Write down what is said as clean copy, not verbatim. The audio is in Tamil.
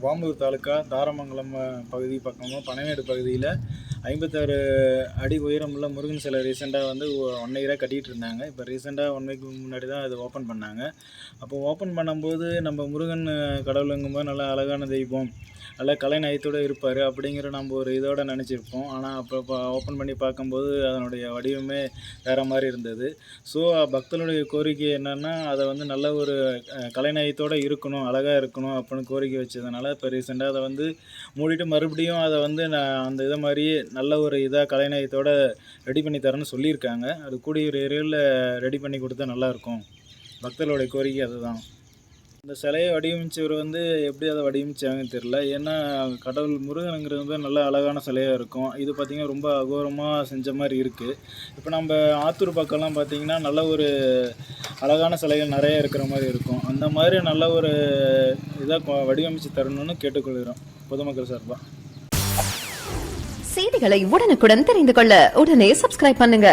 வாம்பூர் தாலுக்கா தாரமங்கலம் பகுதி பக்கமாக பனைமேடு பகுதியில் 56 அடி உயரமுள்ள முருகன் சிலை ரீசெண்டாக வந்து 1 இயராக கட்டிகிட்டு இருந்தாங்க. இப்போ ரீசெண்டாக 1 வீக் முன்னாடி தான் அது ஓப்பன் பண்ணாங்க. அப்போ ஓப்பன் பண்ணும்போது நம்ம முருகன் கடவுளுங்கும்போது நல்லா அழகான தெய்வம், நல்லா கலைநயத்தோடு இருப்பார் அப்படிங்கிற நம்ம ஒரு இதோடு நினச்சிருப்போம். ஆனால் அப்போ ஓப்பன் பண்ணி பார்க்கும்போது அதனுடைய வடிவமே வேறு மாதிரி இருந்தது. ஸோ பக்தர்களுடைய கோரிக்கை என்னென்னா அதை வந்து நல்ல ஒரு கலைநயத்தோடு இருக்கணும், அழகாக இருக்கணும் அப்படின்னு கோரிக்கை வச்சதுனால இப்போ ரீசெண்டாக அதை வந்து மூடிட்டு மறுபடியும் அதை வந்து அந்த இதை மாதிரியே நல்ல ஒரு இதாக கலைநயத்தோடு ரெடி பண்ணி தரேன்னு சொல்லியிருக்காங்க. அது கூடிய விரைவில் ரெடி பண்ணி கொடுத்தா நல்லாயிருக்கும். பக்தர்களுடைய கோரிக்கை அதுதான். இந்த சிலையை வடிவமைச்சவர் வந்து எப்படி அதை வடிவமைச்சாங்கன்னு தெரில. ஏன்னா கடவுள் முருகனுங்கிறது வந்து நல்ல அழகான சிலையாக இருக்கும். இது பார்த்திங்கன்னா ரொம்ப அகோரமாக செஞ்ச மாதிரி இருக்குது. இப்போ நம்ம ஆத்தூர் பக்கம்லாம் பார்த்திங்கன்னா நல்ல ஒரு அழகான சிலைகள் நிறைய இருக்கிற மாதிரி இருக்கும். அந்த மாதிரி நல்ல ஒரு இதாக வடிவமைச்சு தரணும்னு கேட்டுக்கொள்கிறோம் பொதுமக்கள் சார்பாக. செய்திகளை உடனுக்குடன் தெரிந்து கொள்ள உடனே சப்ஸ்கிரைப் பண்ணுங்க.